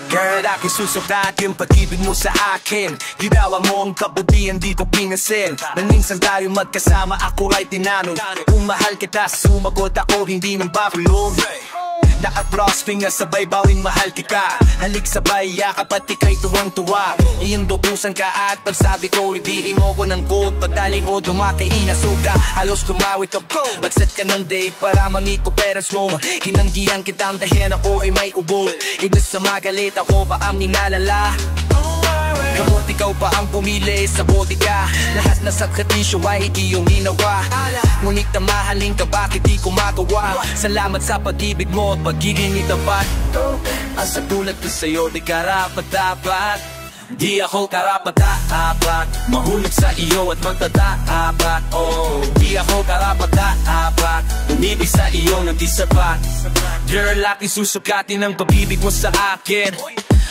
Girl, aking susukat yung pag-ibig mo sa akin. Ginawa mo ang kabutihan di ko pinasin. Na minsan tayo magkasama ako ay tinanong kung mahal kita, sumagot ako hindi nang babulong. Naka-crossing na sabay bawing mahal ka. Halik sabay yakap at ika'y tuwang-tuwa. Iyong dubusan ka at pagsabi ko ibihin mo ko ng gold. Pagdaling ko dumaki inasuga, halos tumawit ako. Bagset ka ng day para mangiko peras mo. Hinanggihan kitang dahil ako ay may ubol. Ibig sa magalit ako ba ang ninalala? Gamot ikaw pa ang pumili sa bodega. Lahat na sakripisyo ay iyong ginawa. Ngunit na mahalin ka bakit di ko magawa. Salamat sa pag-ibig mo at pagiging itapat. Asa tulad ko sa'yo di karapat-dapat. Di ako karapat-dapat mahulog sa iyo at magtatapat. Oh, di ako karapat-dapat umibig sa iyo ng di sapat. Girl, aking susukatin ang pag-ibig mo sa akin.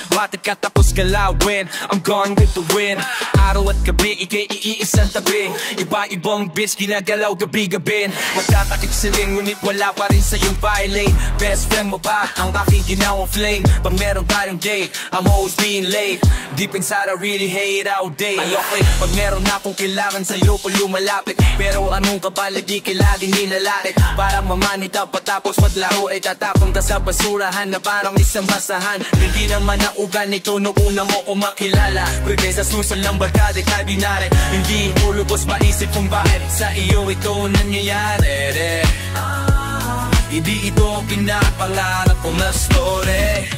Bakit ka tapos galawin? I'm gone with the wind. Araw at gabi, ikay iisang tabi. Iba-ibang bitch, ginagalaw gabi-gabi. Magtatakip siling, ngunit wala pa rin sa iyong violate. Best friend mo ba ang aking ginawang flame? Pag meron tayong date, I'm always being late. Deep inside, I really hate all day. Ay okay, pag meron akong kailangan sa'yo ko lumalapit. Pero anong kapal, di kailangan nilalait. Parang mamanita patapos maglaro ay tatapong ka sa basurahan na parang isang basahan. Hindi naman na ugan ito nung una mo ko makilala. Pwede sa susunod ng barkada kay binari. Hindi mo lubos maisip kung bakit sa iyo ito nangyayari. Hindi ito pinapangarap ko na story.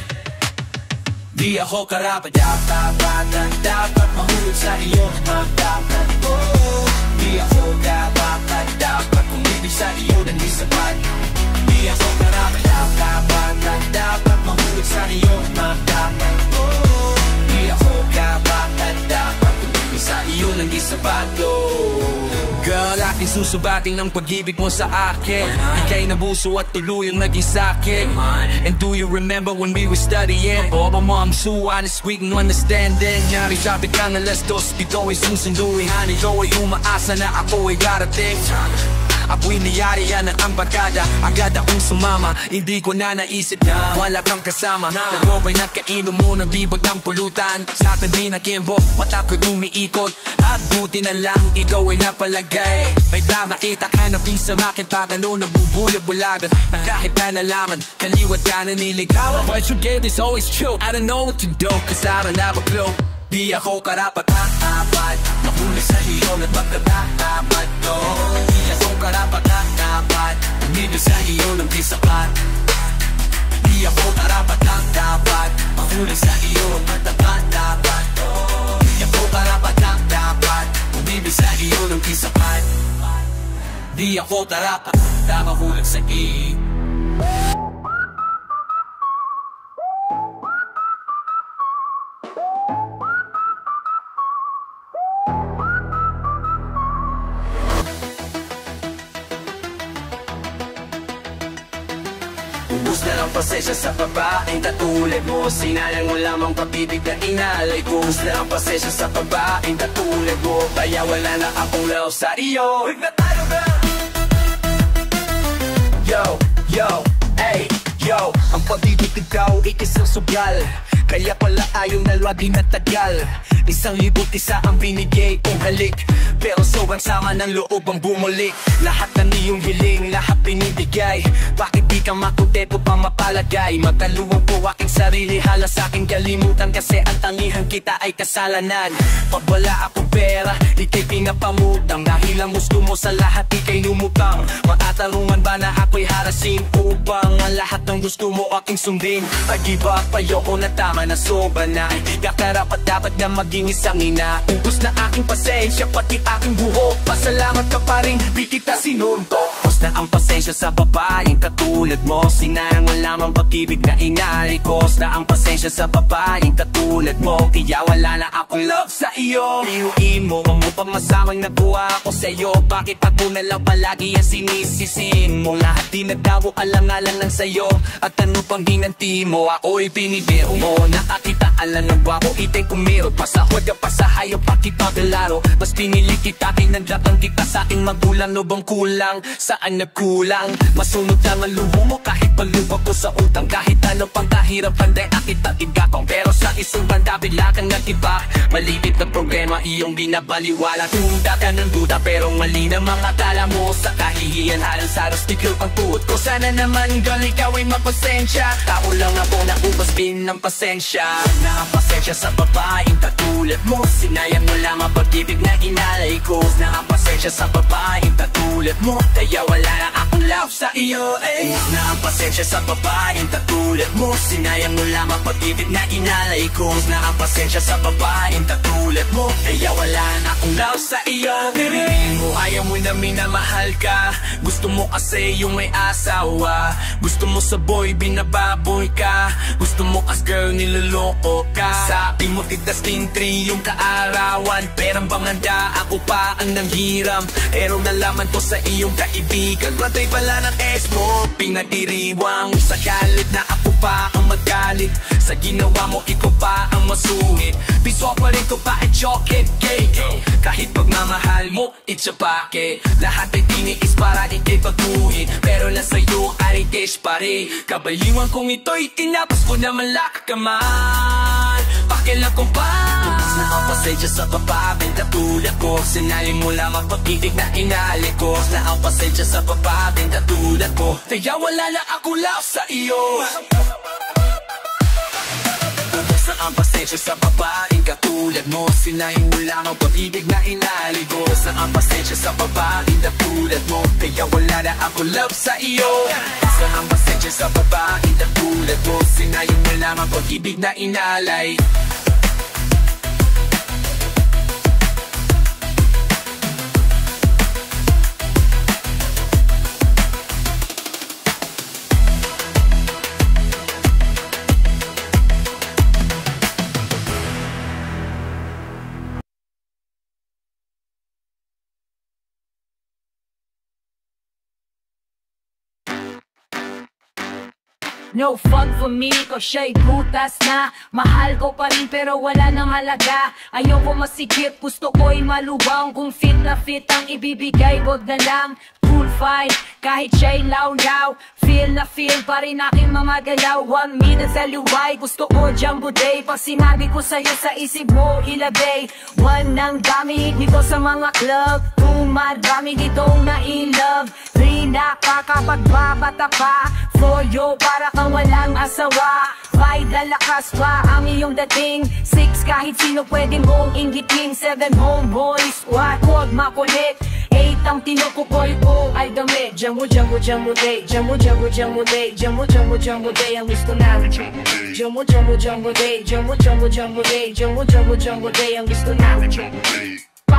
Di ako karapat-dapat dapat mahulog sa iyo magdapat. Di ako karapat-dapat umibig sa iyo ng di sapat. Di ako karapat-dapat dapat mahulog sa iyo magdapat. Di ako karapat-dapat umibig sa iyo ng di sapat. Girl, aking susubating ng pag-ibig mo sa akin. Ika'y nabuso at tuluyang naging sakin. And do you remember when we were studying? All my mom's so honest, we can understanding. Nyari sabi ka ng alas dos, dito ay susunduin. Ikaw ay umaasa na ako ay darating. Ako'y niyarihan ng ang barkada. Agad akong sumama, hindi ko na naisip na wala kang kasama. Pero ba'y nakainom mo ng bibag ng pulutan? Sa tabi na kimbo, mata ko'y umiikot. At buti na lang, ikaw ay napalagay. May nakita ka na pisa akin, pagano nabubulag-bulag. Na kahit na nalaman, kaliwat ka na niligawan. But you get is always true, I don't know what to do, cause I don't have a clue. Di ako karapat-dapat mahulog sa iyo at magtatapat ko. Di ako karapat-dapat umibig sa iyo ng di sapat. Di ako karapat-dapat mahulog sa iyo at magtatapat ko. Di ako karapat-dapat umibig sa iyo ng di sapat. Di ako karapat-dapat mahulog sa iyo. Ubus na lang pasensya sa babaeng katulad mo. Sinayang mo lamang pag-ibig na inalay ko. Ubus na lang pasensya sa babaeng katulad mo. Kaya wala na akong love sa iyo. Huwag na tayo ba? Yo, yo, ay, yo. Ang pag-ibig ikaw ay isang sugal. Kaya pala ayaw na lagi natagal. 1,000 isa ang binigay kong halik. Pero sobrang sama ng loob ang bumulik. Lahat ng iyong hiling, lahat binibigay. Bakit di ka makuteto pa mapalagay? Magkaluwang po aking sarili, halos aking kalimutan. Kasi ang tangihan kita ay kasalanan. Pag wala akong pera, di kay pinapamutang. Dahil ang gusto mo sa lahat, di kay numutang. Matatarungan ba na ako'y harasin upang ang lahat ng gusto mo aking sundin? Pag-iba pa yoko na tama na sobra na. Di ka karapat dapat na maging isang ina. Ubus na aking pasensya, pati aking buhok. Pasalamat ka pa rin, di kita sinuntok. Ubus na ang pasensya sa babaeng katulad mo. Sinayang mo lamang pag-ibig na inari ko. Ubus na ang pasensya sa babaeng katulad mo. Kaya wala na akong love sa iyo. Iuin mo, mamupang masamang nakuha ako sa iyo. Bakit ako na lang palagi ang sinisisin mo? Lahat di nagdawo alang-alang lang sa'yo. At ano pang hinanti mo? Ako'y pinibiro mo. Nakakita Alam ng wapo, itay kumiro Pasahod ka pa sa hayop, pakipagalaro Mas pinili kita, pinaglatang kita sa aking magulang. No bang kulang? Saan nagkulang? Masunod lang ang luho mo kahit palubag ko sa utang. Kahit ano pang kahirapan, day akit at igapang. Pero sa isang banda, bigla kang nagtibak. Malipit na problema, iyong binabaliwala. Tunda ka ng duda, pero mali na mga tala mo. Sa kahihiyan, halang saros, tigil pang tuot ko. Sana naman gal, ikaw ay mapasensya. Tao lang ako na ubas bin ng pasensya. Nakapasensya sa babaeng katulad mo. Sinayang mo lang ang pag-ibig na inalay ko. Nakapasensya sa babaeng katulad mo. Kaya wala na akong love sa iyo, eh. Nakapasensya sa babaeng katulad mo. Sinayang mo lang ang pag-ibig na inalay ko. Nakapasensya sa babaeng katulad mo. Kaya wala na akong love sa iyo. Narinig mo, ayaw mo na minamahal ka. Gusto mo kasi yung may asawa. Gusto mo sa boy, binababoy ka. Gusto mo as girl, niloloko ka. Sabi mo tigdas tintri yung kaarawan. Perang banganda, ako pa ang nanghiram. Pero nalaman ko sa iyong kaibigan. Ratay pala ng ex mo, pinatiriwang. Sa galit na ako pa ang magalit. Sa ginawa mo, ikaw pa ang masungit. Piso pa rin ko pa ay chocolate cake. Kahit pagmamahal mo, it's a pake. Lahat ay tiniis para ikay pagtuhin. Pero lang sa'yo, arites pare. Kabaliwan kong ito'y tinapos ko na malakaman. Pakilang kong pa nakapasensya sa papabing katulad ko. Sinaling mo lamang pag-ibig na inali ko. Nakapasensya sa papabing katulad ko. Kaya wala na ako love sa iyo. Bubuksan ang pasensya sa babaeng katulad mo. Sinayin mo lang ang pag-ibig na inali ko. Bubuksan ang pasensya sa babaeng katulad mo. Kaya wala na ako love sa iyo. Bubuksan ang pasensya sa babaeng katulad mo. Sinayin mo lang ang pag-ibig na inalay. No fun for me, cause siya'y butas na. Mahal ko pa rin pero wala nang halaga. Ayoko masikip, gusto ko'y malubang. Kung fit na fit ang ibibigay, wag na lang. Cool fine, kahit siya'y law-law. Feel na feel pa rin aking mga galaw. 1 minute sa luway, gusto ko jumbo day. Pag sinabi ko sa'yo sa isip mo, ilagay. 1 nang dami dito sa mga club. 2 marami ditong na-in-love. 3 nakakapagbabata pa. 4 yo, para kang walang asawa. 5 lalakas pa ang iyong dating. 6 kahit sino pwede mong inggitin. 7 homeboys, huwag makulit. 8 ang tinukukoy ko ay dami. Jumbo, jumbo, jumbo day. Jumbo, jumbo, jumbo day. Jumbo, jumbo, jumbo day. Ang gusto namin jumbo, jumbo, jumbo day. Jumbo, jumbo, jumbo day. Jumbo, jumbo, jumbo day. Ang gusto namin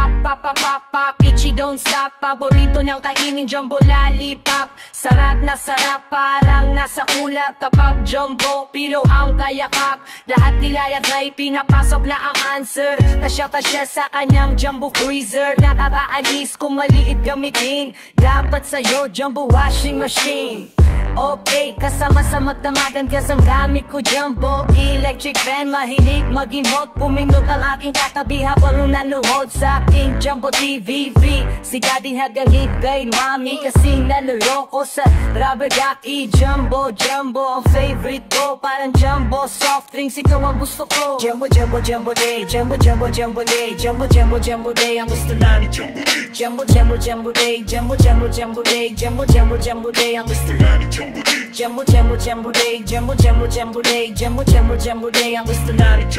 pop, pop, pop, pop, pop, itchy don't stop. Paborito niyang kainin, jumbo lollipop. Sarap na sarap, parang nasa kulap. Kapag jumbo, pilo ang kayakap. Lahat nilayat na'y pinapasok na ang answer. Tasya sa kanyang jumbo freezer. Nakakaalis kung maliit gamitin. Dapat sa'yo, jumbo washing machine. Okay, kasama sa magdamagan kasang gamit ko jumbo electric fan, mahilig mag-emote. Pumindot ang aking katabi habang nanood sa aking jumbo TVV. Si daddy hagagit kay mami kasi naluloko sa rubber ducky. Jumbo, jumbo ang favorite ko. Parang jumbo soft drinks, ikaw ang gusto ko. Jumbo, jumbo, jumbo day. Jumbo, jumbo, jumbo day. Jumbo, jumbo, jumbo day. Ang gusto namin jumbo, jumbo, jumbo day. Jumbo, jumbo, jumbo day. Jumbo, jumbo, jumbo day. Ang gusto namin jumbo, jumbo, jumbo day. Jumbo, jumbo, jumbo day. Jumbo, jumbo, jumbo day. Ang gusto namin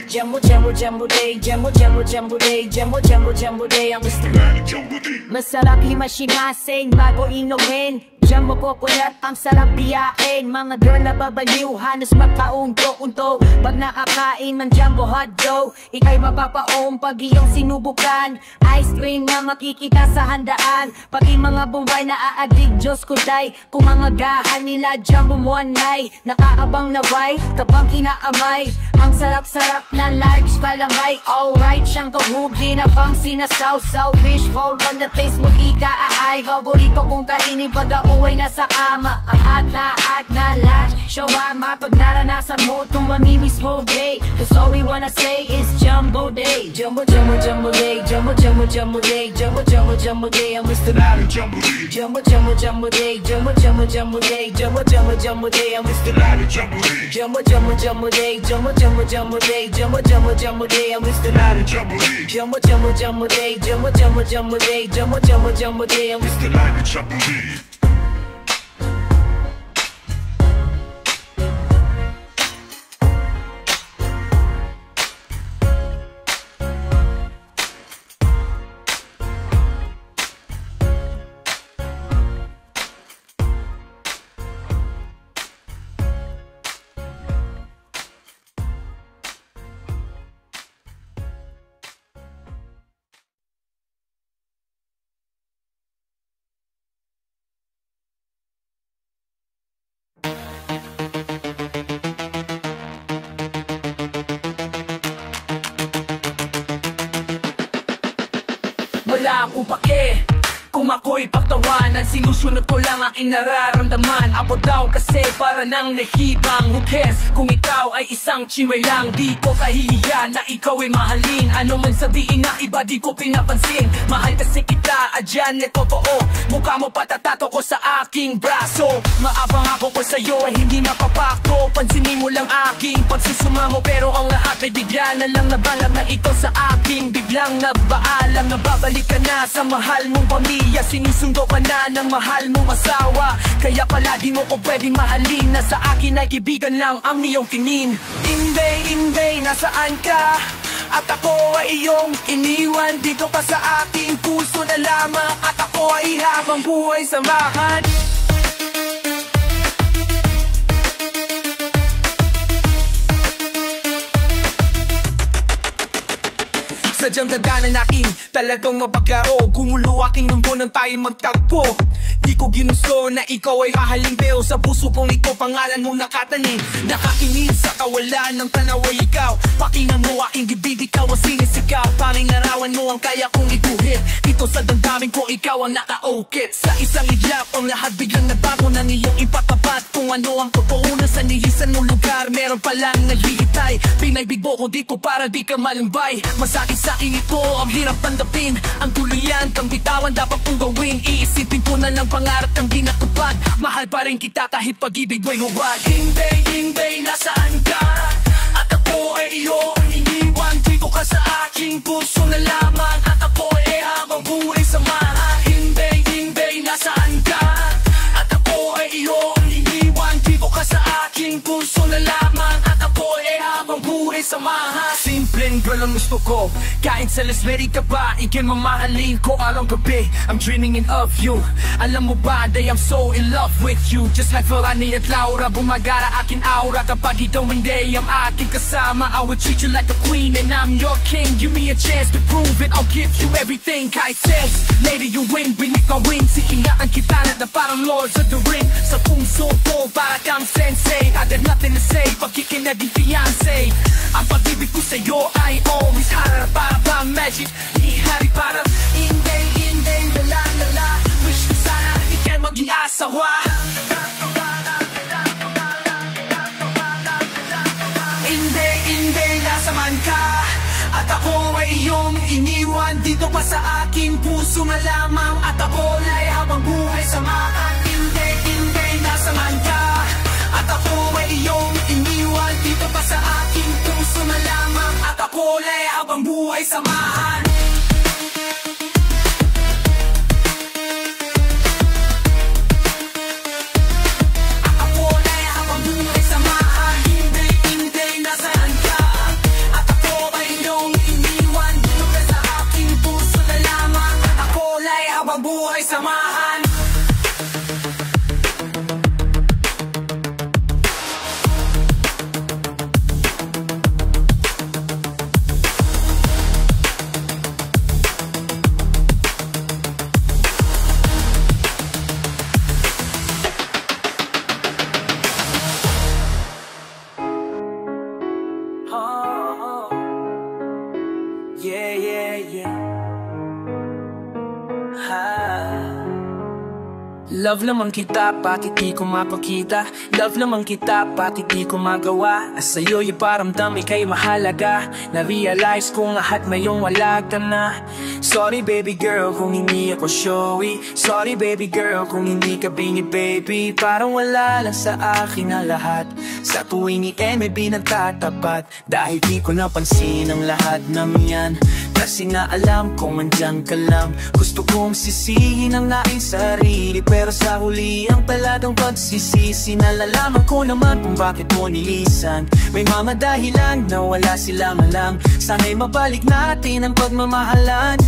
jumbo, jumbo, jumbo day. Jumbo, jumbo, jumbo day. Jumbo, jumbo, jumbo day. Ang gusto namin masarap himashimasing bago inumin. Jumbo coconut, ang sarap biyakin. Mga girl na babaliw, halos magkaunto-unto. Pag nakakain ng jumbo hotdog, ika'y mapapaong pag iyong sinubukan. Ice cream na makikita sa handaan. Pag yung mga bumbay na aadig, Diyos ko day. Kung mga tindahan nila dyan bumuanay. Nakaabang na bay, tabang inaamay. Ang sarap-sarap na large palamay. Alright, siyang kahugi na bang sinasaw-saw. Fishbowl on the face mo ikaahay. Paborito kong kainin pag auway na sa kama. Ang at na lahat shawarma. Pag naranasan mo itong mamimiss mo day. Cause all we wanna say is Jumbo Day. Jumbo, Jumbo, Jumbo Day. Jumbo, Jumbo, Jumbo Day. Jumbo, Jumbo, Jumbo Day. I'm Mr. Larry Jumbo Day. Jumbo, Jumbo, Jumbo Day. Jumbo, Jumbo, Jumbo Day. Jumbo, Jumbo, Jumbo Day. I'm Mr. Larry Jumbo Day. Jumbo, Jumbo, Jumbo Day. Jumbo, Jumbo, Jumbo Day. Jumbo, Jumbo, Jumbo Day. I'm Mr. Larry Jumbo Day. Jumbo, Jumbo, Jumbo Day. Jumbo, Jumbo, Jumbo Day. Jumbo, Jumbo, Jumbo Day. I'm Mr. Larry Jumbo Day. Wala akong pake kung ako'y pagtawanan. Sinusunod ko lang aking nararamdaman. Ako daw kasi para nang nahibang. Who cares kung ikaw ay isang chimay lang. Di ko kahihiya na ikaw ay mahalin. Ano man sabihin na iba di ko pinapansin. Mahal kasi kita, adyan na totoo. Mukha mo patatato ko sa aking braso. Maabang ako ko sa'yo ay hindi mapapako. Pansinin mo lang aking pagsusumango. Pero ang lahat ay bigla na lang nabalag na ito sa aking. Biglang nagbaalam na babalik ka na sa mahal mong pamilya. Sinusundo ka na ng mahal mong asawa. Kaya pala di mo ko pwedeng mahalin. Na sa akin ay kaibigan lang ang iyong tingin. Inday, inday, nasaan ka? At ako ay iyong iniwan. Dito pa sa aking puso na lamang. At ako ay habang buhay samahan. Sadyang dadanan akin, talagang mapaglaro. Gumulo aking numbo nang tayo magtagpo. Di ko ginusto na ikaw ay hahaling. Pero sa puso kong ito pangalan mong nakatanim. Nakakinig sa kawalan ng tanaw ay ikaw. Pakinggan mo aking gibig, ikaw ang sinisigaw. Paring larawan mo ang kaya kong iguhit. Dito sa damdamin ko ikaw ang nakaukit. Sa isang iglap ang lahat biglang nagbago. Nang iyong ipatapat kung ano ang totoo. Na sa nihisan mong lugar meron palang naghihitay. Pinaibigbo ko dito para di ka malumbay. Masakit sa akin ito, ang hirap tandapin. Ang tuluyan kang bitawan dapat kong gawin. Iisipin ko na lang pangarap kang ginatupad. Mahal pa rin kita kahit pag-ibig mo'y huwag. Hindi, hindi, nasaan ka? At ako ay iyong iniwan. Dito ka sa aking puso na lamang. At ako ay habang buhay samahan. Hindi, hindi, nasaan ka? At ako ay iyong iniwan. Dito ka sa aking puso na lamang. At ako ay habang buhay samahan. Simpleng girl ang gusto ko. Kahit sa Lesmeri ka ba, ikin mamahalin ko araw gabi. I'm dreaming of you. Alam mo ba, day I'm so in love with you. Just like Ferrani at Laura, bumagara akin aura. Kapag ikaw hindi ang aking kasama, I will treat you like a queen and I'm your king. Give me a chance to prove it, I'll give you everything. Kahit sex, lady you win, binig ka win. Sihingaan kita na parang Lords of the Ring. Sa puso ko, para kang sensei. I got nothing to say, pagkikinaging fiancé. Ang pag-ibig ko sa'yo ay always harap. Para bang magic, ihari para inday, inday, lala, lala. Wish ko sana ikay maging asawa. Inday, inday, nasaman ka? At ako ay iyong iniwan. Dito pa sa aking puso na lamang. At ako ay habang buhay samahan. Inday, inday, nasaman ka? At ako ay iyong iniwan. Dito pa sa aking puso na lamang. At ako ay habang buhay samahan. Buhay samahan. Love naman kita, bakit di ko mapakita? Love naman kita, bakit di ko magawa? Sa'yo yung paramdam, ika'y mahalaga. Na-realize kong lahat ngayong wala ka na. Sorry baby girl kung hindi ako showy. Sorry baby girl kung hindi ka bingi baby. Parang wala lang sa akin ang lahat. Sa tuwing i-end may binagtatapat. Dahil di ko napansin ang lahat ng yan. Kasi nga alam kong andyan ka lang. Gusto kong sisihin ang aking sarili, pero sa huli ang taladang pagsisisi. Nalalaman ko naman kung bakit mo nilisan. May mga dahilan na wala silang alam. Sana'y mabalik natin ang pagmamahalan.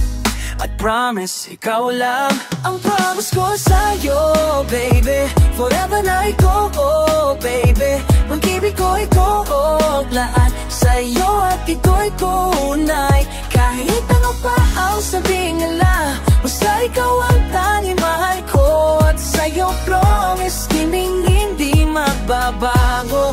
At promise, ikaw lang ang promise ko sa'yo, baby. Forever na ikaw, oh, baby. Pag-ibig ko ikaw, lahat sa'yo at ito'y tunay. Kahit ano pa ang sabihin nila, basta ikaw ang tanging mahal ko. At sa'yo promise, hindi magbabago.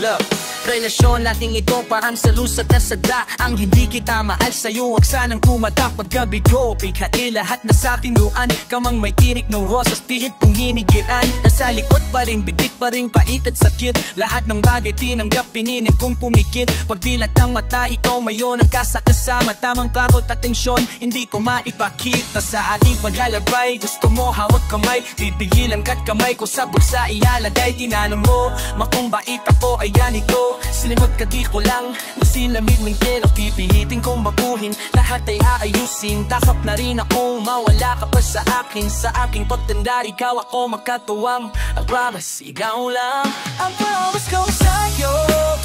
Love, relasyon nating ito parang salusat na sada. Ang hindi kita mahal sa'yo, huwag sanang tumatak pagkabigo. Bighain lahat na sa tinuan, kamang may tinik ng rosas, pihit kong hinigiran. Nasa likod pa rin, bitik pa rin, pait at sakit. Lahat ng bagay tinanggap, pininig kong pumikit. Pagdilat ng mata, ikaw mayon ang kasakasama. Tamang karot at tensyon, hindi ko maipakita. Sa ating paglalabay, gusto mo hawak kamay. Pipigilan ka't kamay ko sa bulsa ialagay. Tinanong mo, makumbait ako, ayan ito. Silimot ka di ko lang, nasilamig ng telo. Pipilitin kong baguhin, lahat ay aayusin. Takap na rin akong mawala ka pa sa akin. Sa aking pagtanda, ikaw ako makatuwang. I promise, ikaw lang ang promise ko sa'yo,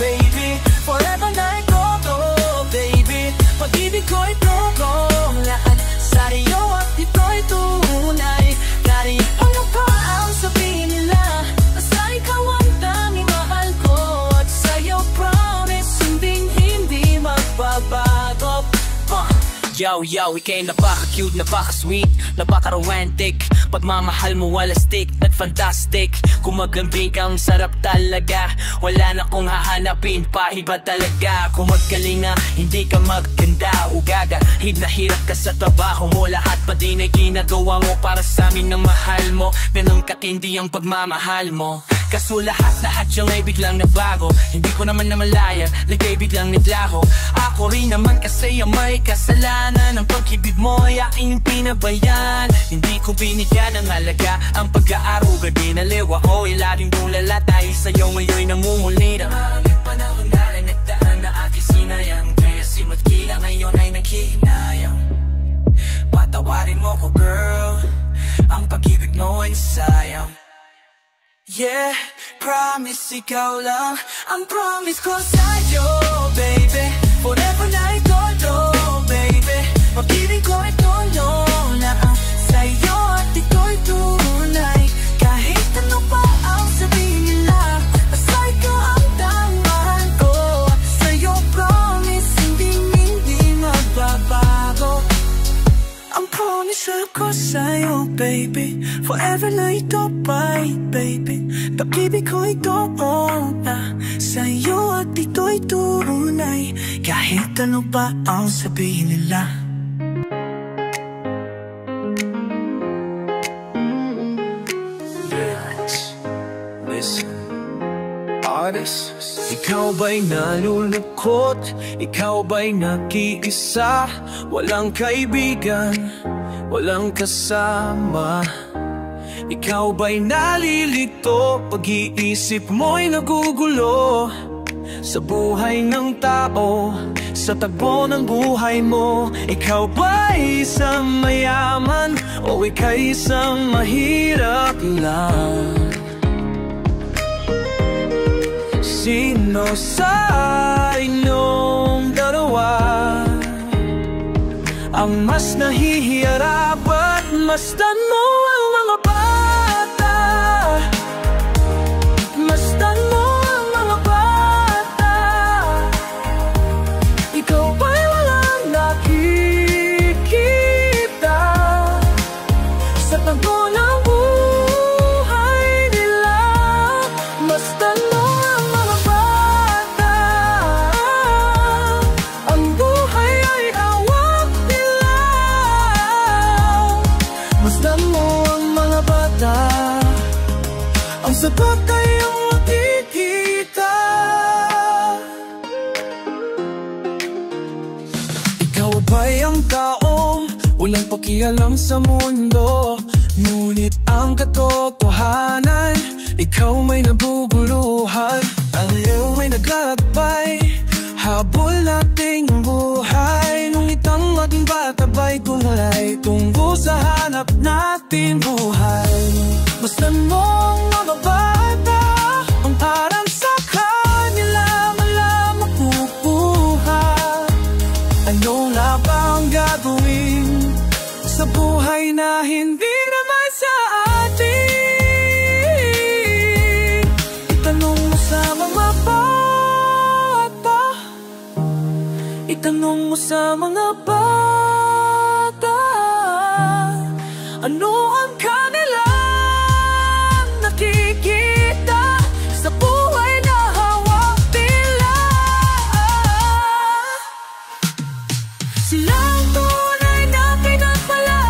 baby. Forever na ikaw, oh, baby. Pag-ibig ko ito, lahat sa'yo at ito'y tunay. Kahit ano pa ang sabihin nila, basta ikaw ang tanging mahal ko. At sa'yo promise, hindi magbabago. Yo, ika'y napaka-cute, napaka-sweet, napaka-romantic. Pagmamahal mo wala stick at fantastic. Kung maglambing kang sarap talaga, wala na kong hahanapin pa iba talaga. Kung magaling na hindi ka maganda o gaga, hirap ka sa trabaho mo, lahat pa din ay ginagawa mo para sa amin ng mahal mo. Ganun katindi ang pagmamahal mo. Kaso lahat yung ay biglang nabago. Hindi ko naman namalayan, ligay biglang naglaho. Ako rin naman kasi ang may kasalanan. Ang pag-ibig mo ay aking pinabayan. Hindi ko binigyan ng halaga ang pag-aaruga. Dinaliw ako, ilabing tulala. Dahil sa'yo ngayon'y namumulira. Maraming panahon na rin nagdaan na aking sinayang. Kaya si Matkila ngayon ay naghihinayang. Patawarin mo ko girl, ang pag-ibig mo ay sayang. Yeah, promise ikaw lang ang promise ko sa'yo, baby. Forever na ikaw, oh, baby. Pag-ibig ko ito, na sa'yo at ito'y tunay. Kahit ano pa ang sabihin nila, basta ikaw ang tanging ko. Sa'yo promise, hindi magbabago. Ang promise ko sa'yo, baby. Forever na ito, baby. Pag-ibig ko ito, sa'yo at ito'y tunay. Kahit ano pa ang sabihin nila. Listen, artist. Ikaw ba'y nalulungkot? Ikaw ba'y nag-iisa? Walang kaibigan, walang kasama. Ikaw ba'y nalilito? Pag-iisip mo'y nagugulo sa buhay ng tao, sa tagpo ng buhay mo. Ikaw ba'y isang mayaman o ika'y isang mahirap lang? Sino sa inyong dalawa ang mas nahihirap at masdan mo ang mga bata? Masdan mo ang mga bata. Ikaw ba'y walang nakikita sa tagpo ng buhay nila? Masdan mo ang mga bata. Ang buhay ay hawak nila. sapat ay ang makikita. Ikaw ba'y ang taong walang pakialam sa mundo, ngunit ang katotohanan, ikaw may nabubuluhan. Ang iyong may naglalakbay, habol nating buhay. Ngunit ang ating batabay tunay tungo sa hanap natin buhay. Masdan mo ang mga bata, ang parang sa kanila walang makukuha. Ano nga ba ang gagawin sa buhay na hindi naman sa atin? Itanong mo sa mga bata, itanong mo sa mga bata, ano ang kanilang nakikita sa buhay na hawak nila? Silang tunay na pinagpala,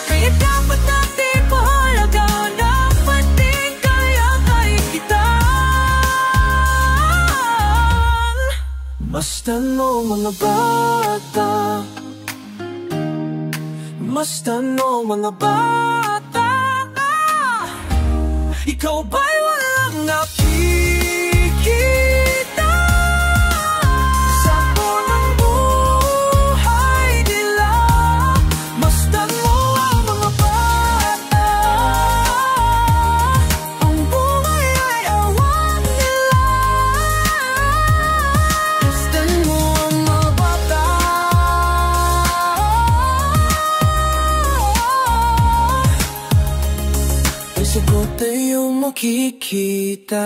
kaya dapat natin mahalagaan ang pating kayang ay kita. Masdan mo mga bata, masdan mo mga bata, ikaw ba'y walang nakikita sa punong buhay nila? Masdan mo ang mga bata, ang buhay ay awan nila. Masdan mo ang mga bata, ay sagot ay iyong makikita.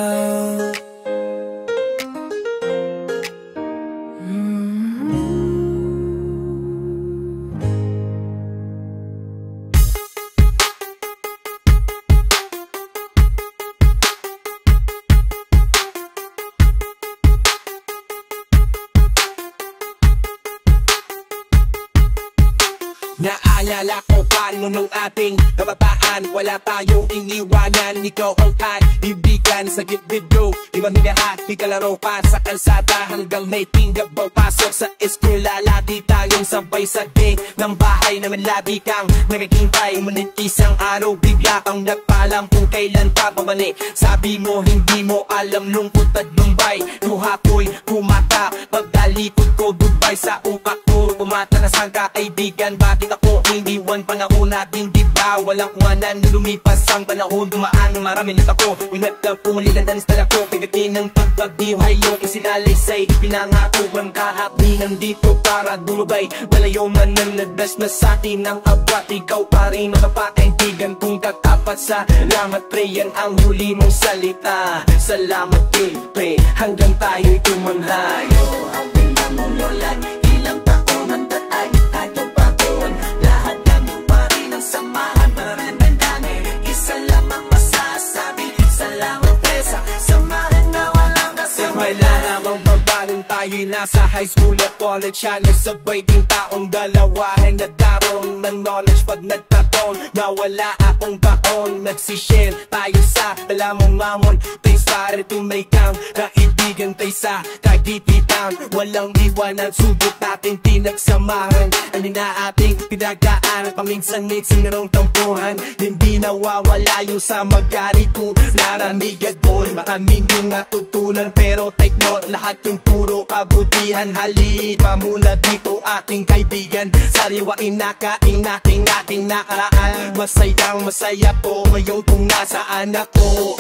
Naalala ko paano nung ating kabataan, wala tayong iniwanan. Ikaw ang kaibigan sa gitbidyo, di ba nilahat, di kalaro pa sa kalsada. Hanggang may tinggabaw pasok sa eskwela, lagi tayong sabay sa gate ng bahay naman. Lagi kang nagkikintay, ngunit isang araw bigla kang nagpalam kung kailan pa pabalik. Sabi mo hindi mo alam, lungkot at lumbay, luha ko'y kumata. Pagdalikod ko Dubai sa upak ko, pumata na sang kakaibigan. Bakit ako iniwan pangako natin, di ba? Walang kuhanan, lumipas ang panahon, dumaan marami na ako. Winat na pulilandan sa talako, pigatin ng pagpagdihay yung isinalaysay. Pinangako ang kahapin, nandito para dumabay. Malayo man ang nadas na sa atin ng abot, ikaw pa rin makapakaibigan kung katapat. Salamat pre, yan ang huli mong salita. Salamat pre, hanggang tayo'y tumanghayo. Ang pinamululan, ilang taon ang tatay, tayo bagon. Lahat namin pa rin ang samahan, maramandami. Isa lamang masasabi, salamat pre sa samahan na walang kasama. Wala namang babaling tayo'y nasa high school at college. Nagsabay din taong dalawa, nagkaroon ng knowledge pag nagtaton. Nawala akong baon, nagsishare tayo sa alamong mamon. Thanks pare to may kang kaibigan tayo sa kagipitan. Walang iwanan, subok natin pinagsamahan. Alin na ating pinagdaan, paminsan-minsan merong tampuhan. Hindi nawawala yung sa magkarito, naramigad mo. Maraming yung natutunan, pero take note, lahat yung puro kabutihan. Halika muna dito ating kaibigan, sariwain nakain natin ating nakaraan. Masaya po ngayon kung nasaan ako.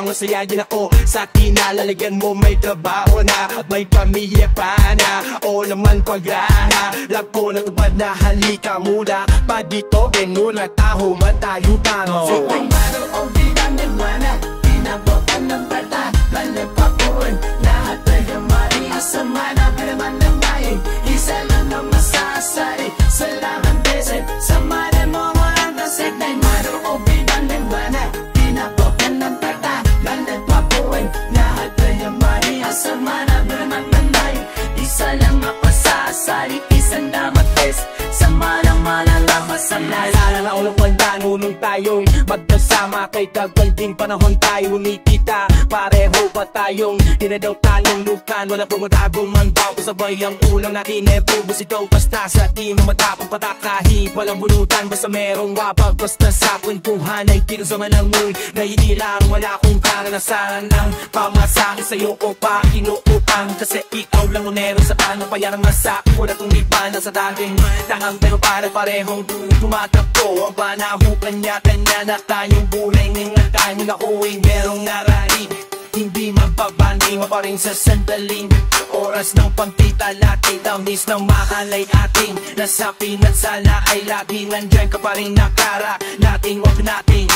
Masaya din ako sa kinalalagyan mo. May trabaho na, may pamilya pa na, o naman pagrana. Lag ko na tupad na, halika muna pa dito, genula taho matayo tano. So kung maro o di namin wana, pinabokan ng bata, lalipapun lahat na gamari. Asama na naman ng bayan, isa lang ang masasari. Salamat beset, sama na mo walang tasik. Na maro o di namin wana, pinabokan ng bata, lalipapun lahat na gamari. Asama na naman ng bayan, isa lang ang masasari. Isang damat beset, sama na malalaman. masanas. Naalala na ulang pandaan, unong tayo'y magkasama. Kay tagal ding panahon tayo umikita. Pareho pa tayong dinadaw talong lukan. Wala pong matagong mandaw, kasabay ang ulang natin e pubos ito. Basta sa di mo matapang patakahi, walang bunutan. Basta merong wapag, basta sa kwentuhan ay pinasama ng moon. Na hindi lang wala akong karanasan ng pamasahe sa'yo o pa inuutang. Kasi ikaw lang unero sa tanong payarang nasa wala tong iba na sa dating tangang pero parehong tumatakbo. Ang panahukan niya kanya na tayong bulay. Ngayon tayo na uwing merong nararing hindi magpabanding pa rin sa sandaling oras ng pagkita natin. Tamis ng mahal ay ating nasapin at sana ay laging nandyan ka pa rin nakara nating wag nating.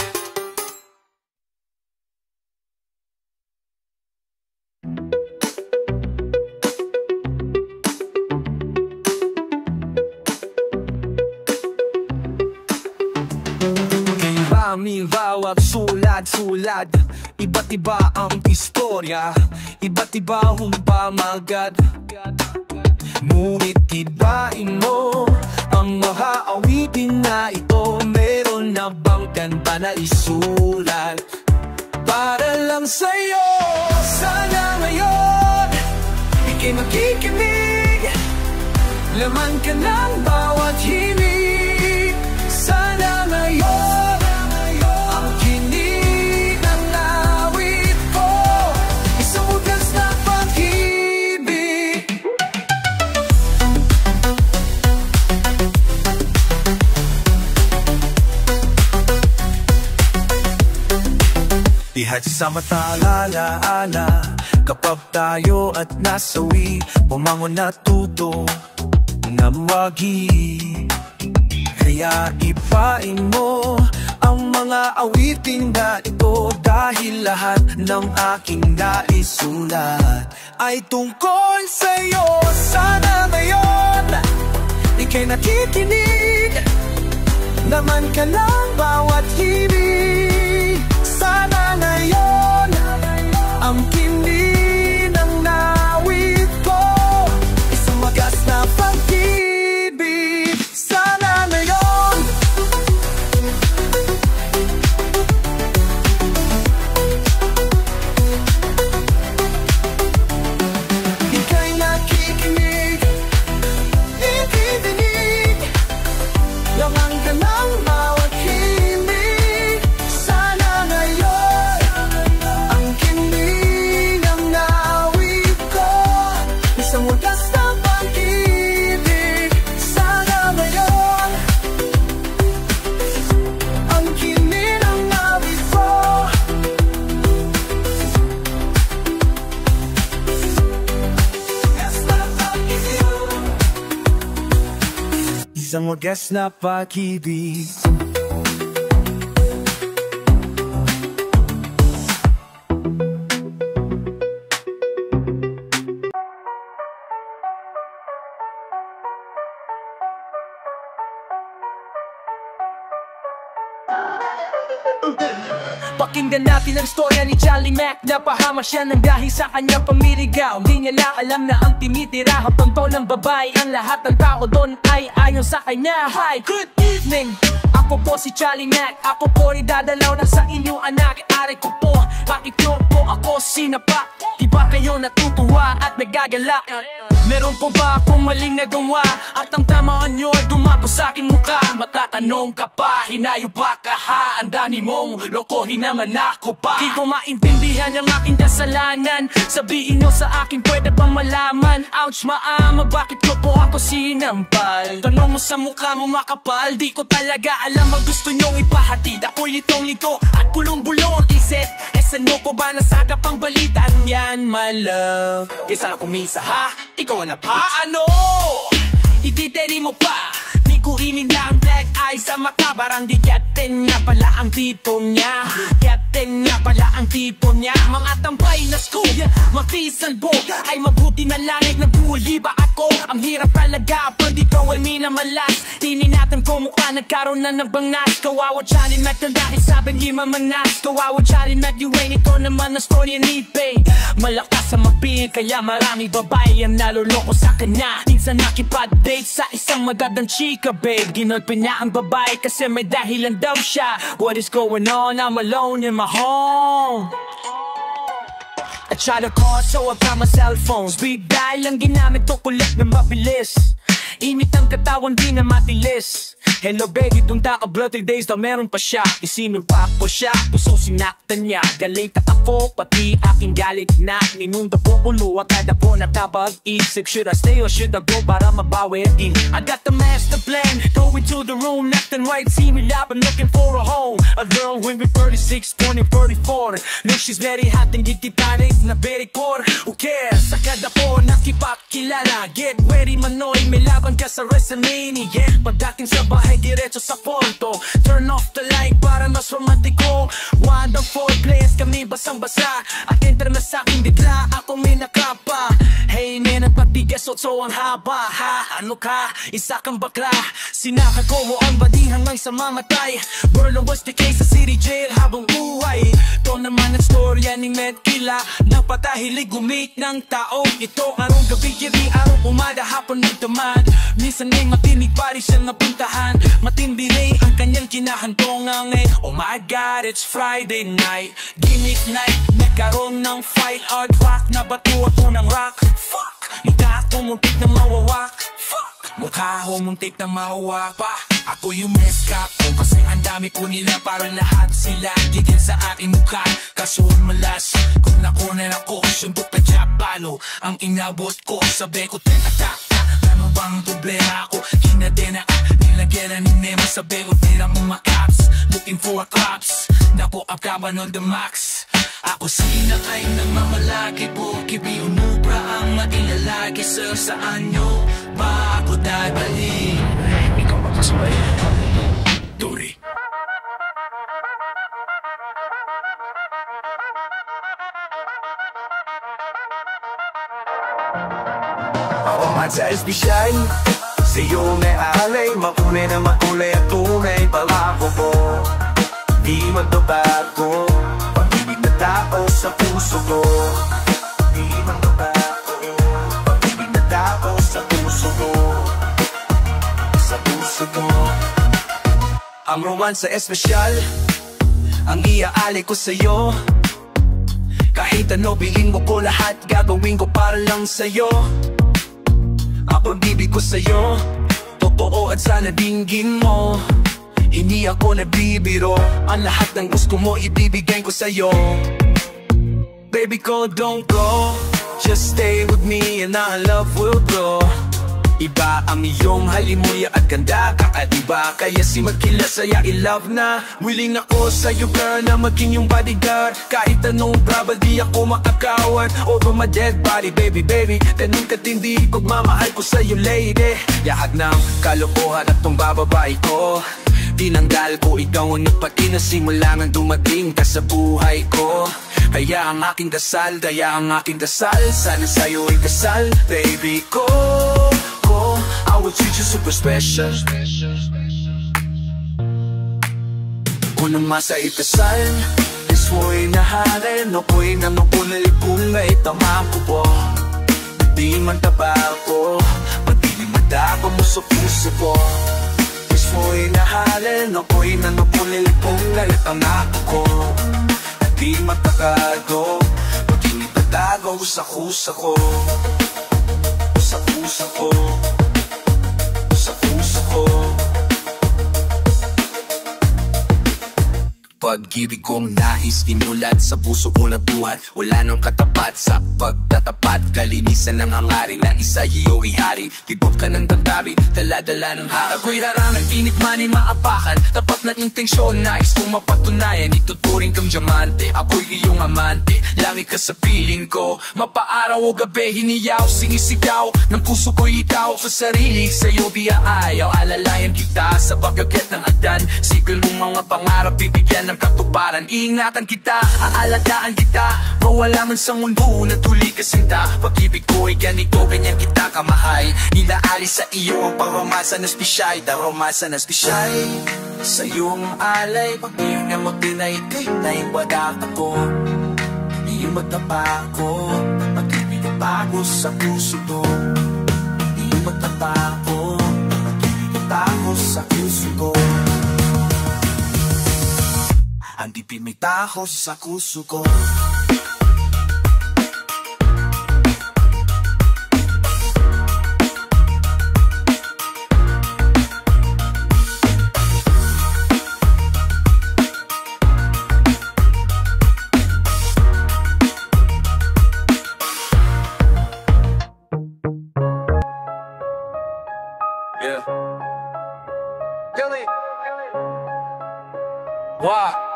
Kami bawat sulat-sulat, iba't iba ang istorya, iba't iba ang pamagat. Ngunit ibain mo ang mga awitin na ito. Meron na bang kanta na isulat para lang sa'yo? Sana ngayon ika'y makikinig, laman ka ng bawat himig. Sana ngayon dihat sa mata-alaala kapag tayo at nasawi, pumangon na tuto na mawagi. Kaya ipain mo ang mga awitin na ito, dahil lahat ng aking naisulat ay tungkol sa'yo. Sana ngayon ika'y nakikinig, naman ka ng bawat himig. Sana ngayon ang kindi ng nawit ko, isang wagas na pag-ibig. Sana ngayon ika'y nakikinig, ikidinig, laman ka ng bawat himig. Sana ngayon ang kindi ng nawit ko, isang wagas na pag-ibig. Sana ngayon ang kindi ng nawit ko. Isang wagas na pag-ibig. Pakinggan natin ang storya ni Charlie Mac. Napahama siya ng dahil sa kanyang pamirigaw. Di niya lang alam na ang tinitira habang ng babae. Ang lahat ng tao doon ay ayon sa kanya. Hi, good evening, ako po si Charlie Mac. Ako po rin dadalaw na sa inyong anak. Ari ko po, bakit nyo po ako sinapa? Di ba kayo natutuwa at nagagala? Meron po ba akong maling nagawa? At ang tamaan nyo ay dumapo sa aking mukha. Matatanong ka pa, hinayo ba ka ha? Andani mong lokohin naman ako pa. Di ko maintindihan ang aking kasalanan. Sabihin nyo sa akin, pwede bang malaman? Ouch, maama, bakit ko po ako sinampal? Tanong mo sa mukha mo makapal. Di ko talaga alam ang gusto nyong ipahatid. Ako'y itong lito at bulong-bulong isip. Saan mo ko ba nasagap ang balitan yan, my love? Kesa kumisa ha? Ikaw na pa? Ano? Ititeri mo pa? Di ko lang black eyes sa mata. Barang di yatin nga pala ang tipo niya. Yatin nga pala ang tipo niya. Mga tampay na school, mafisan bo ay mabuti na langit. Nagbuhuli ba ako? Ang hirap talaga, pero di ko ay minamalas. Tinin natin ko mukha, nagkaroon na ng bangas. Kawawa Johnny Mac na dahil sabi di mamanas. Kawawa Johnny Mac, you ain't ito naman ang story ni Pay. Malakas sa mapil, kaya marami babae ang naluloko sa kanya. Minsan nakipag-date sa isang magandang chika, babe. Ginolpe niya ang babae babae kasi may dahilan daw siya. What is going on? I'm alone in my home. I try to call so I got my cell phone. Speed dial lang ginamit ko, kulit na mabilis. Init ng katawan di na matilis. Hello baby, tunda ka bloody days na meron pa siya. Isinumpa ko siya, puso sinaktan niya. Galit at ako, pati aking galit na ninunda po ulo, akala po nakapag-isip. Should I stay or should I go para mabawi din? I got the master plan, going to the room, left and right, see me lap, I'm looking for a home. A girl with me 36, 20, 34. Look, she's very hot and gititanik na very core. Who cares? Sa kada po nakipakilala. Get ready manoy, may laban ka sa WrestleMania. Pagdating sa bahay, diretso sa porto. Turn off the light para mas romantiko. One of four players kami basang-basa. At enter na sa'king bigla, ako may nakapa. Hey man, ang patigas so ang haba. Ha, ano ka? Isa kang bakla. Sinaka ko mo ang badi hanggang sa mamatay. Burlong was the case sa city jail habang buhay. Ito naman ang storya ni Med Killa. Napatahilig gumit ng tao. Ito arong gabi, gabi, arong umada, hapon ng tamad. Minsan ay matinig pa rin siyang napuntahan. Matindi rin ang kanyang kinahantongang eh. Oh my God, it's Friday night, gimmick night. Nagkaroon ng fight, hard rock na bato ako ng rock. Fuck, mukha ko muntik na mawawak. Fuck, mukha ko muntik na mawawak pa. Ako yung mess-up ko kasi ang dami ko nila. Parang lahat sila gigil sa aking mukha. Kasoon malas, kung nakunan ako sundok na jabalo. Ang inabot ko, sabi ko ten-attack. Ano bang problema ko? Kinadena ka, nilagyan na ni Nemo. Sabi ko tira mo makaps, looking for a cops. Naku, akaban on the max. Ako sinakay ng mamalaki po, kibiunubra ang mailalagi. Sir, saan nyo ba ako dadali? Ikaw magkasabay, Tori. Ako man sa espesyal, sa'yo may alay. Makulay na makulay at tunay palako ko. Di magbabago pag-ibig na tao sa puso ko. Di magbabago pag-ibig na tao sa puso ko. Sa puso ko. Ang romansa espesyal, ang iaalay ko sa'yo. Kahit ano bilhin mo ko, lahat gagawin ko para lang sa'yo. Ako bibig ko sa'yo, totoo at sana dinggin mo. Hindi ako nabibiro, ang lahat ng gusto mo ibibigay ko sa'yo. Baby ko, don't go, just stay with me and our love will grow. Iba ang iyong halimuya at ganda, kakaiba. Kaya si Magkila saya i-love na. Willing ako sa'yo girl na maging yung bodyguard. Kahit anong trouble di ako makakawad. Over my dead body baby baby. Ganun katindi pagmamahal ko sa'yo lady. Yahag ng kalokohan at tong bababae ko. Tinanggal ko ikaw ang nagpatina simula nang dumating ka sa buhay ko. Kaya ang aking dasal, kaya ang aking dasal, sana sa'yo ay kasal baby ko. I will treat you super special. Unang masa ikasal, is mo'y nahalin. Ako'y namukunali kung ay tama ko po. Di man taba ko, pag-ilimada ko mo sa puso ko. Is mo'y nahalin. Ako'y namukunali kung ay tama ko. Di matakago, pag-ilimada ko sa kusa ko. Sa puso ko. Sa puso ko. Pag-ibig kong nais inulat sa puso ko na buhat. Wala nang katapat sa pagtatapat. Kalinisan ng hangarin na isa iyo ihari. Tibok ka ng damdamin, dala-dala ng harap. Ako'y rarangang init manin maapakan. Tapat na intensyon, nais kong mapatunayan. Ituturing kang diamante, ako'y iyong amante. Langit ka sa piling ko, mapaaraw o gabi. Hiniyaw, sinisigaw, ng puso ko'y ikaw. Sa sarili, sa'yo di aayaw. Alalayan kita sa pagkagat ng adan. Sigil mong mga pangarap, bibigyan ng katuparan. Iingatan kita, aalagaan kita. Mawala man sa mundo na tuli kasinta. Pag-ibig ko ay ganito, ganyan kita kamahay. Inaalis sa iyo ang pagmamasa na espesyal. Daromasa na espesyal. Sa iyong alay, pag-ibig mo tinay-tinay. Wadak ako, iyong magtapa ko. Pag-ibig na bago sa puso ko. Iyong magtapa ko, pag-ibig na bago sa puso ko. Hindi pimitaho sa kuso ko. Yeah. Kelly. Wow.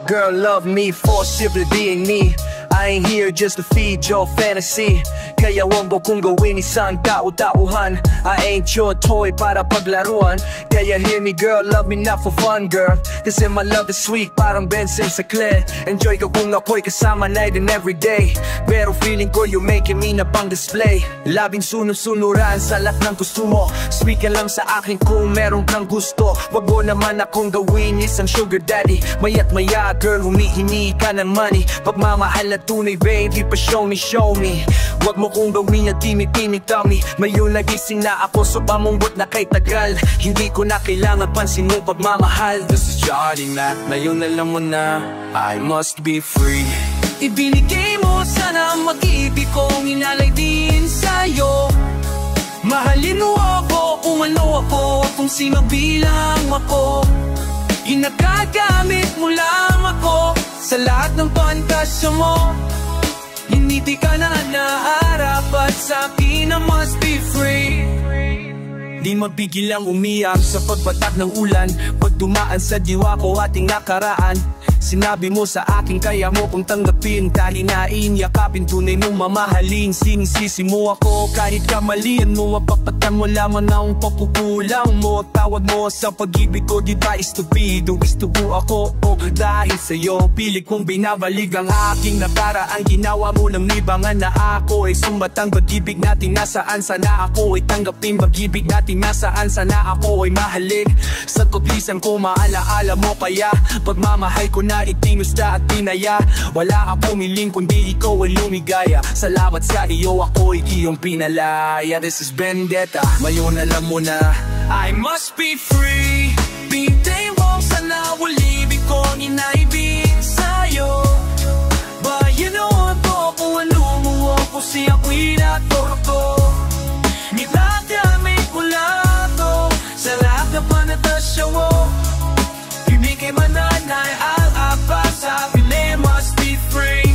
Girl, love me for simply being me. I ain't here just to feed your fantasy. Kaya wag mo kong gawin isang tao-tauhan. I ain't your toy para paglaruan. Kaya hear me girl, love me not for fun girl. Kasi my love is sweet, parang Benson sa Clay. Enjoy ko kung ako'y kasama night and everyday. Pero feeling ko you're making me na pang display. Labing sunod-sunuran sa lahat ng gusto mo. Speak ka lang sa akin kung meron kang gusto. Wag mo naman akong gawin isang sugar daddy. Maya't maya girl, humihingi ka ng money. Pagmamahal na tunay baby, pa show me. Wag mo kung gawin na timid-timid tummy. Ngayon nagising na ako so pamumbot na kay tagal. Hindi ko na kailangan pansin mo pagmamahal. This is Johnny Mac, ngayon alam mo na I must be free. Ibinigay mo sana ang mag-ibig kong inalay din sa'yo. Mahalin mo ako, umano ako, kung sino bilang ako. Inagagamit mo lang ako sa lahat ng pantasya mo. Hindi ka na naharap at sa'kin I must be free. Di mapigil ang umiyak sa pagbatak ng ulan. Pag dumaan sa diwa ko ating nakaraan. Sinabi mo sa akin kaya mo kong tanggapin. Talinain, yakapin, tunay mong mamahalin. Sinisisi mo ako kahit kamalian mo. Mapapatan mo lamang ang pagkukulang mo. Tawag mo sa pag-ibig ko, di ba estupido? Istubo ako o dahil sa'yo pilit kong binabalik ang aking nakaraan. Ginawa mo ng libangan na ako ay sumbatang pag-ibig natin. Nasaan sana ako ay tanggapin pag-ibig natin. Nasaan sana ako ay mahalin. Sa tublisan ko maalaala mo kaya pagmamahal ko na itinusta at tinaya. Wala akong miling kundi ikaw ay lumigaya. Salamat sa iyo ako ay iyong pinalaya. This is Vendetta, ngayon alam mo na I must be free. Pintay mo sana walibig kong inaibig sa'yo. Bayan mo ako kung ano mo ako siya ko'y natorto. Nilagamit ko lang to sa lahat na panatasya mo. Ibigay mananay ang sa pili must be free.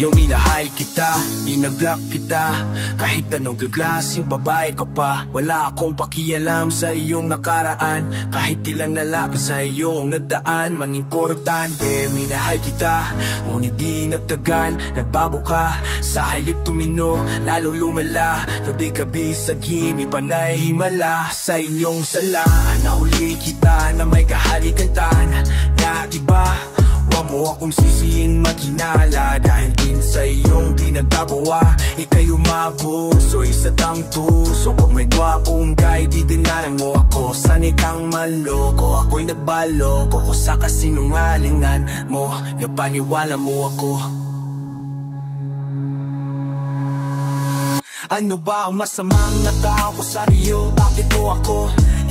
Yung minahal kita, inaglock kita. Kahit anong gaglasing babae ka pa. Wala akong pakialam sa iyong nakaraan. Kahit ilang lalaki sa iyong nagdaan. Manimportante, minahal kita. Ngunit di nagtagal, nagbago ka. Sa halip tumino, lalo lumala. Tabi ka bisagin, ipanay himala. Sa inyong sala, nahuli kita na may kahalikantan. Na diba, huwag mo akong sisihin maghinala. Dahil din sa iyong di nagagawa, ika'y umabuso, isa tang tuso. Kung may gwapong guy, di dinanan mo ako. Sanay kang maloko, ako'y nagbaloko. Kung sa kasinungalingan mo, napaniwala mo ako. Ano ba ang masamang natao ko sa iyo? Bakit mo ako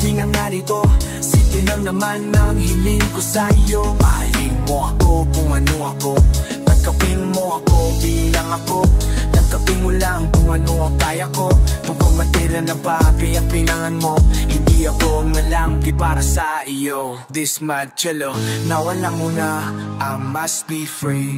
hinga nga nito? Sige lang naman ang hiling ko sa iyo. Mahalin mo ako kung ano ako. Tanggapin mo ako bilang ako. Tanggapin mo lang kung ano ang kaya ko. Kung matira na bagay ang pinangan mo, hindi ako nalangki para sa iyo. This mad cello, nawala mo na, I must be free.